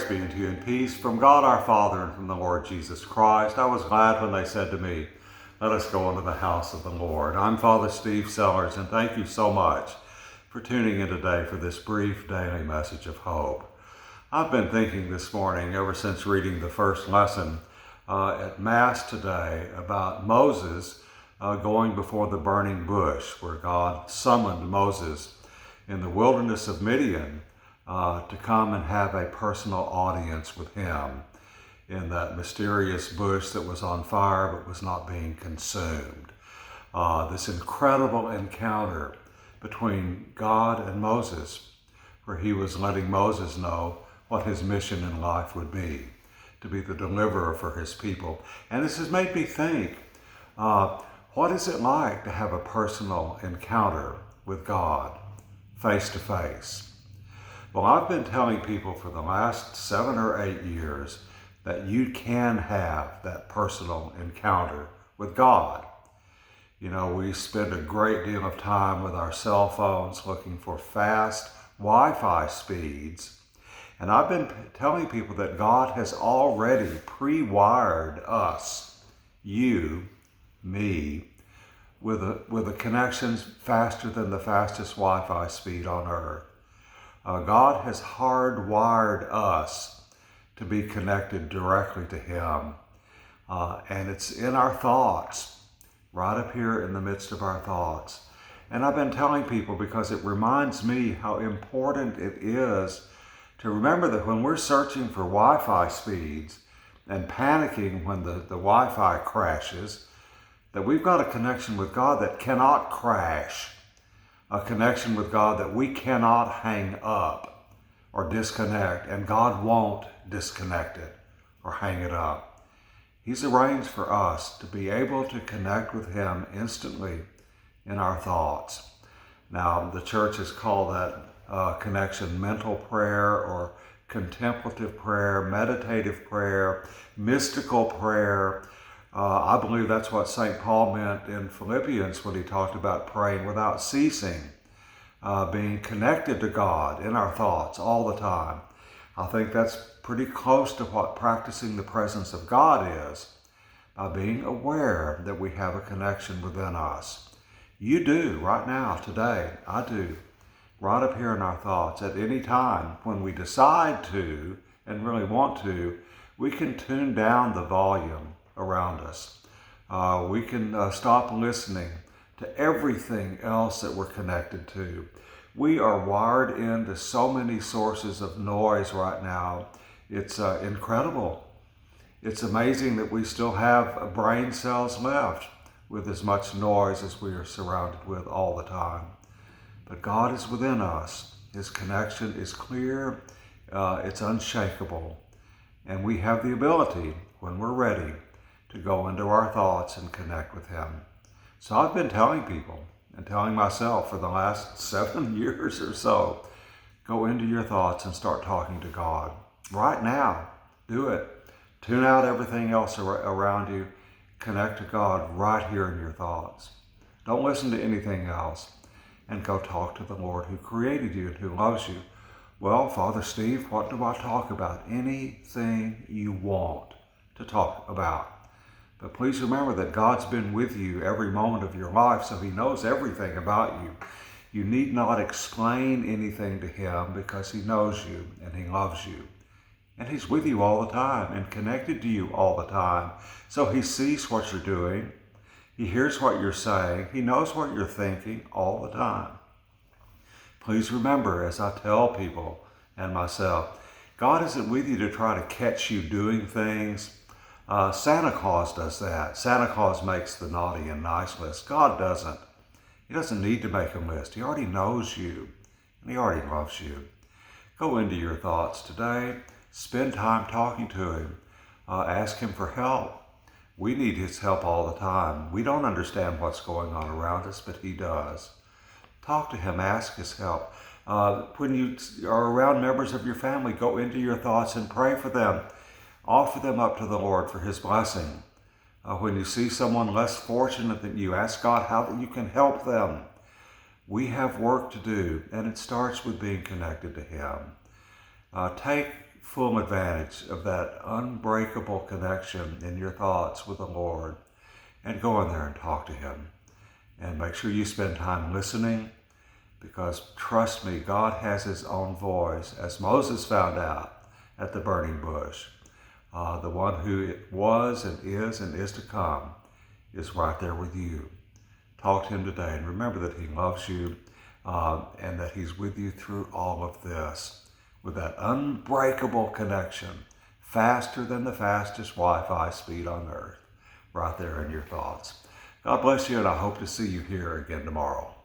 Grace be unto you and peace from God our Father and from the Lord Jesus Christ. I was glad when they said to me, let us go into the house of the Lord. I'm Father Steve Sellers, and thank you so much for tuning in today for this brief daily message of hope. I've been thinking this morning, ever since reading the first lesson at Mass today, about Moses going before the burning bush, where God summoned Moses in the wilderness of Midian to come and have a personal audience with him in that mysterious bush that was on fire but was not being consumed. This incredible encounter between God and Moses, where he was letting Moses know what his mission in life would be, to be the deliverer for his people. And this has made me think, what is it like to have a personal encounter with God face to face? Well, I've been telling people for the last 7 or 8 years that you can have that personal encounter with God. You know, we spend a great deal of time with our cell phones looking for fast Wi-Fi speeds. And I've been telling people that God has already pre-wired us, you, me, with a connections faster than the fastest Wi-Fi speed on earth. God has hardwired us to be connected directly to Him. And it's in our thoughts, right up here in the midst of our thoughts. And I've been telling people because it reminds me how important it is to remember that when we're searching for Wi-Fi speeds and panicking when the Wi-Fi crashes, that we've got a connection with God that cannot crash. A connection with God that we cannot hang up or disconnect, and God won't disconnect it or hang it up. He's arranged for us to be able to connect with Him instantly in our thoughts. Now, the church has called that connection mental prayer or contemplative prayer, meditative prayer, mystical prayer. I believe that's what St. Paul meant in Philippians when he talked about praying without ceasing, being connected to God in our thoughts all the time. I think that's pretty close to what practicing the presence of God is, by being aware that we have a connection within us. You do right now, today, I do, right up here in our thoughts. At any time when we decide to and really want to, we can tune down the volume around us. We can stop listening to everything else that we're connected to. We are wired into so many sources of noise right now. It's incredible. It's amazing that we still have brain cells left with as much noise as we are surrounded with all the time. But God is within us. His connection is clear. It's unshakable. And we have the ability, when we're ready, to go into our thoughts and connect with Him. So I've been telling people and telling myself for the last 7 years or so, go into your thoughts and start talking to God. Right now, do it. Tune out everything else around you. Connect to God right here in your thoughts. Don't listen to anything else, and go talk to the Lord who created you and who loves you. Well, Father Steve, what do I talk about? Anything you want to talk about. But please remember that God's been with you every moment of your life, so He knows everything about you. You need not explain anything to Him because He knows you and He loves you. And He's with you all the time and connected to you all the time. So He sees what you're doing. He hears what you're saying. He knows what you're thinking all the time. Please remember, as I tell people and myself, God isn't with you to try to catch you doing things. Santa Claus does that. Santa Claus makes the naughty and nice list. God doesn't. He doesn't need to make a list. He already knows you, and He already loves you. Go into your thoughts today. Spend time talking to Him. Ask Him for help. We need His help all the time. We don't understand what's going on around us, but He does. Talk to Him. Ask His help. When you are around members of your family, go into your thoughts and pray for them. Offer them up to the Lord for His blessing. When you see someone less fortunate than you, ask God how you can help them. We have work to do, and it starts with being connected to Him. Take full advantage of that unbreakable connection in your thoughts with the Lord, and go in there and talk to him. And make sure you spend time listening, because trust me, God has his own voice, as Moses found out at the burning bush. The one who was and is to come is right there with you. Talk to him today, and remember that he loves you and that he's with you through all of this with that unbreakable connection, faster than the fastest Wi-Fi speed on earth, right there in your thoughts. God bless you, and I hope to see you here again tomorrow.